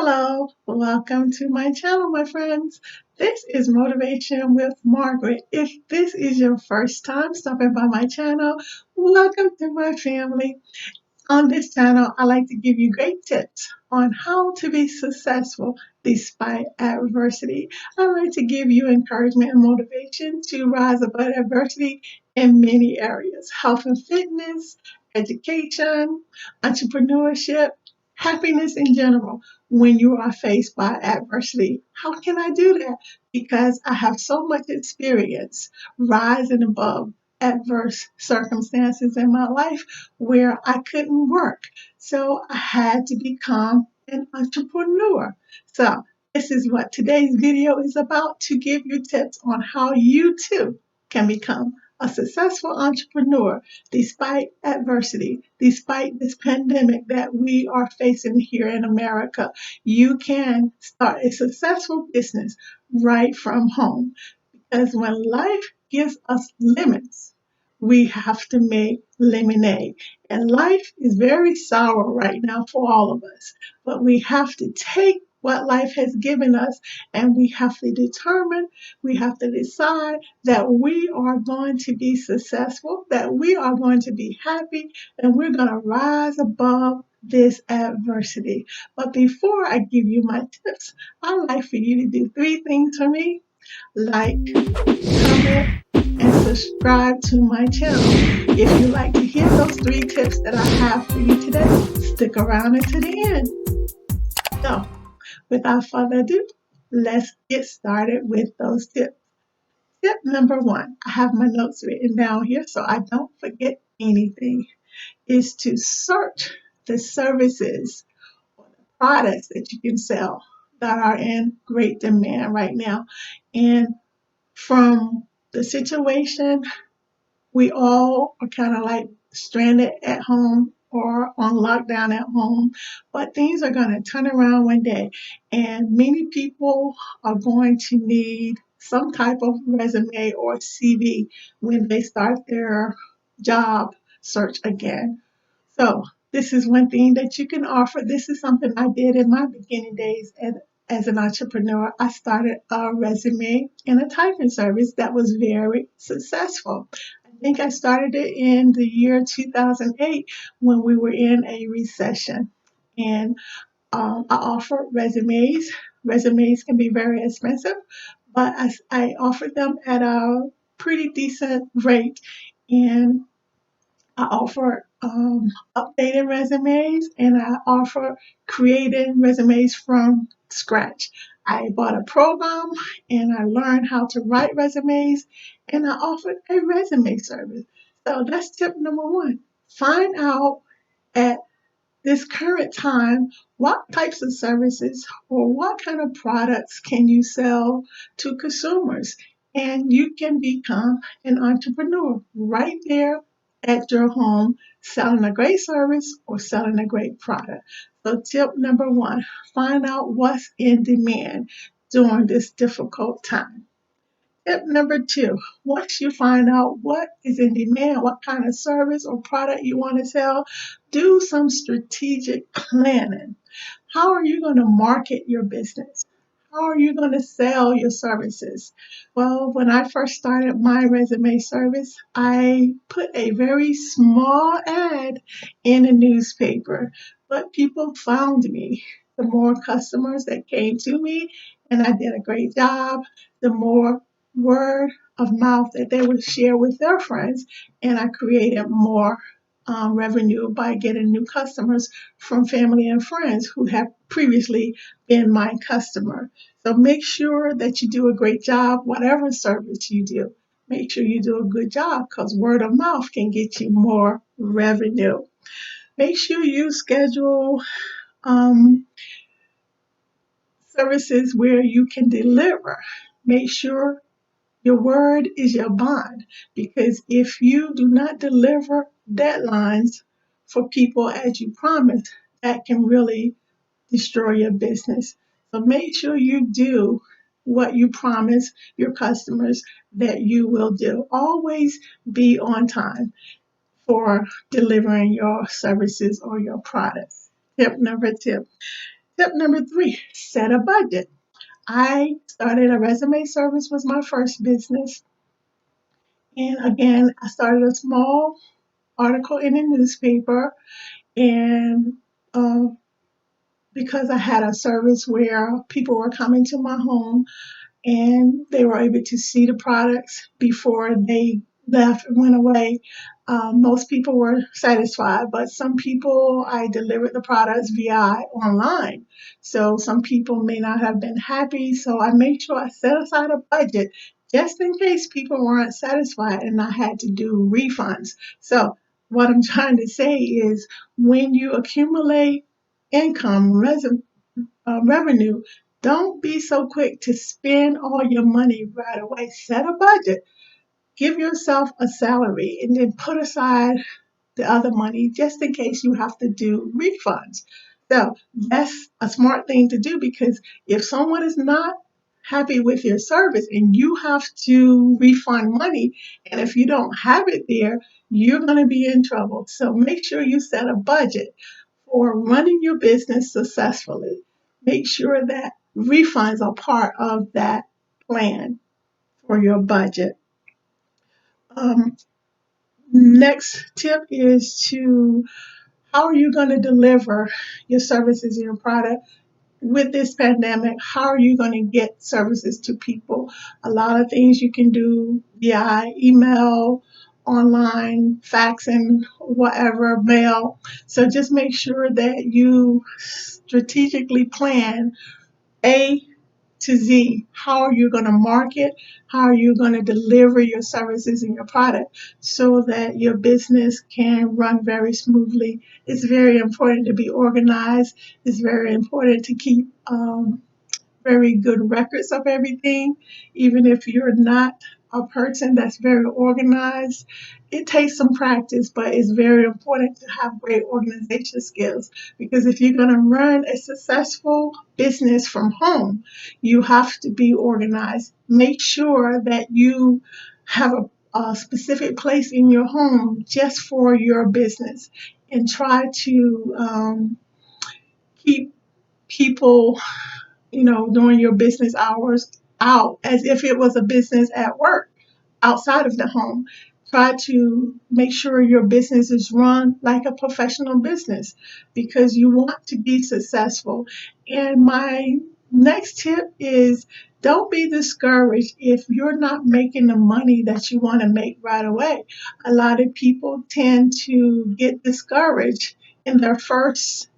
Hello, welcome to my channel, my friends. This is Motivation with Margaret. If this is your first time stopping by my channel, welcome to my family. On this channel, I like to give you great tips on how to be successful despite adversity. I like to give you encouragement and motivation to rise above adversity in many areas: health and fitness, education, entrepreneurship, happiness in general. When you are faced by adversity, how can I do that? Because I have so much experience rising above adverse circumstances in my life where I couldn't work. So I had to become an entrepreneur. So this is what today's video is about, to give you tips on how you too can become a successful entrepreneur despite adversity, despite this pandemic that we are facing here in America. You can start a successful business right from home, because when life gives us lemons, we have to make lemonade. And life is very sour right now for all of us. But we have to take what life has given us, and we have to determine, we have to decide that we are going to be successful, that we are going to be happy, and we're going to rise above this adversity. But before I give you my tips, I'd like for you to do three things for me: like, comment, and subscribe to my channel. If you like to hear those three tips that I have for you today, stick around until the end. So, without further ado, let's get started with those tips. Tip number one, I have my notes written down here so I don't forget anything, is to search the services or the products that you can sell that are in great demand right now. And from the situation, we all are kind of like stranded at home or on lockdown at home, but things are going to turn around one day, and many people are going to need some type of resume or CV when they start their job search again. So this is one thing that you can offer. This is something I did in my beginning days as an entrepreneur. I started a resume and a typing service that was very successful. I think I started it in the year 2008 when we were in a recession. And I offer resumes. Resumes can be very expensive, but I offered them at a pretty decent rate. And I offer updated resumes, and I offer creating resumes from scratch. I bought a program and I learned how to write resumes, and I offered a resume service. So that's tip number one. Find out at this current time what types of services or what kind of products can you sell to consumers, and you can become an entrepreneur right there at your home, selling a great service or selling a great product. So tip number one, find out what's in demand during this difficult time. Tip number two, once you find out what is in demand, what kind of service or product you want to sell, do some strategic planning. How are you going to market your business? How are you going to sell your services? Well, when I first started my resume service, I put a very small ad in a newspaper, but people found me. The more customers that came to me, and I did a great job, the more word of mouth that they would share with their friends, and I created more revenue by getting new customers from family and friends who have previously been my customer. So make sure that you do a great job, whatever service you do. Make sure you do a good job, because word of mouth can get you more revenue. Make sure you schedule um, services where you can deliver. Make sure your word is your bond, because if you do not deliver deadlines for people as you promised, that can really destroy your business. So make sure you do what you promise your customers that you will do. Always be on time for delivering your services or your products. Tip number two. Tip number three, set a budget. I started a resume service was my first business. And again, I started a small article in a newspaper. And uh, because I had a service where people were coming to my home and they were able to see the products before they left and went away. Most people were satisfied, but some people I delivered the products via online. So some people may not have been happy. So I made sure I set aside a budget just in case people weren't satisfied and I had to do refunds. So what I'm trying to say is when you accumulate income, revenue, don't be so quick to spend all your money right away. Set a budget. Give yourself a salary and then put aside the other money just in case you have to do refunds. So that's a smart thing to do because if someone is not happy with your service and you have to refund money, and if you don't have it there, you're going to be in trouble. So make sure you set a budget for running your business successfully. Make sure that refunds are part of that plan for your budget. Um, Next tip is to how are you going to deliver your services and your product with this pandemic? How are you going to get services to people? A lot of things you can do via email, online, faxing, whatever, mail. So just make sure that you strategically plan A to Z. How are you going to market? How are you going to deliver your services and your product so that your business can run very smoothly? It's very important to be organized. It's very important to keep very good records of everything, even if you're not a person that's very organized. It takes some practice, but it's very important to have great organization skills because if you're going to run a successful business from home, you have to be organized. Make sure that you have a specific place in your home just for your business and try to keep people during your business hours out as if it was a business at work outside of the home. Try to make sure your business is run like a professional business because you want to be successful. And my next tip is don't be discouraged if you're not making the money that you want to make right away. A lot of people tend to get discouraged in their first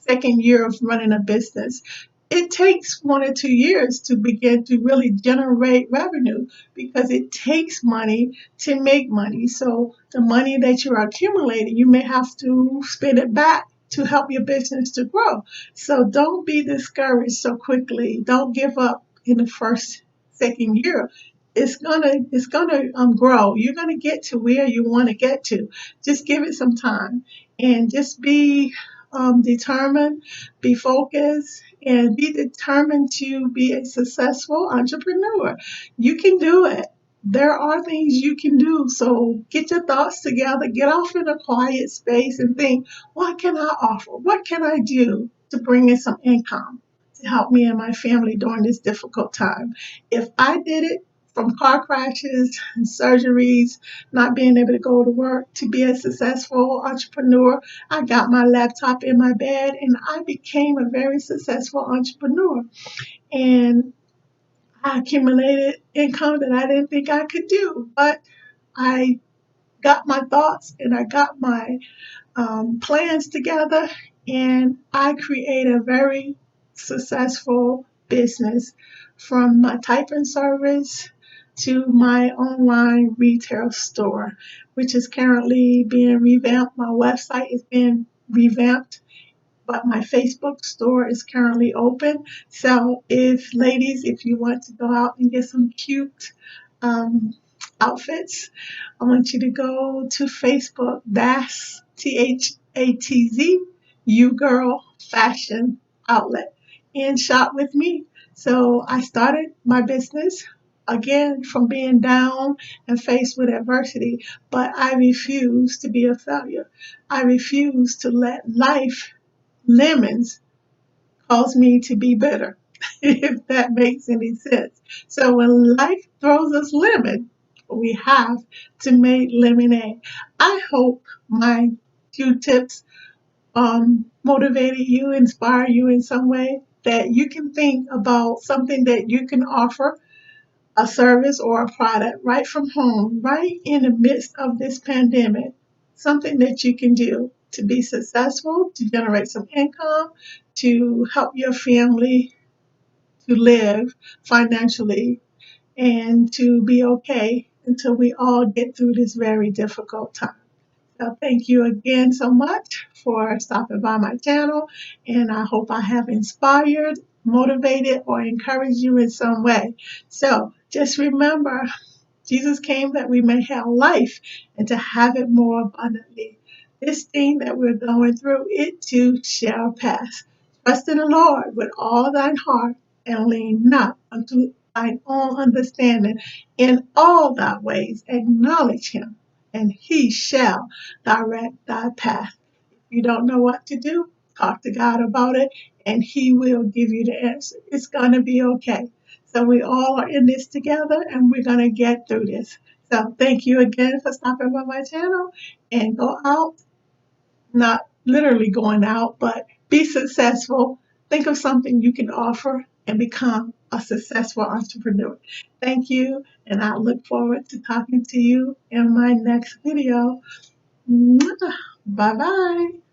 second year of running a business. It takes 1 or 2 years to begin to really generate revenue because it takes money to make money. So the money that you're accumulating, you may have to spend it back to help your business to grow. So don't be discouraged so quickly. Don't give up in the first, second year. It's gonna grow. You're gonna get to where you want to get to. Just give it some time and just be determined, be focused, and be determined to be a successful entrepreneur. You can do it. There are things you can do. So get your thoughts together, get off in a quiet space and think, what can I offer? What can I do to bring in some income to help me and my family during this difficult time? If I did it from car crashes and surgeries, not being able to go to work, to be a successful entrepreneur, I got my laptop in my bed and I became a very successful entrepreneur. And I accumulated income that I didn't think I could do, but I got my thoughts and I got my plans together, and I create a very successful business from my typing service to my online retail store, which is currently being revamped. My website is being revamped, but my Facebook store is currently open. So, if ladies, if you want to go out and get some cute um, outfits, I want you to go to Facebook. That's THATZ, You Girl Fashion Outlet, and shop with me. So, I started my business again from being down and faced with adversity, but I refuse to be a failure. I refuse to let life lemons cause me to be bitter, if that makes any sense. So when life throws us lemon, we have to make lemonade. I hope my few tips motivated you, inspire you in some way, that you can think about something that you can offer, a service or a product right from home, right in the midst of this pandemic. Something that you can do to be successful, to generate some income, to help your family to live financially, and to be okay until we all get through this very difficult time. So thank you again so much for stopping by my channel, and I hope I have inspired, motivated, or encouraged you in some way. So just remember, Jesus came that we may have life and to have it more abundantly. This thing that we're going through, it too shall pass. Trust in the Lord with all thine heart, and lean not unto thine own understanding. In all thy ways acknowledge him, and he shall direct thy path. You don't know what to do, talk to God about it, and He will give you the answer. It's going to be okay. So we all are in this together, and we're going to get through this. So thank you again for stopping by my channel, and go out, not literally going out, but be successful. Think of something you can offer and become a successful entrepreneur. Thank you, and I look forward to talking to you in my next video. Bye bye.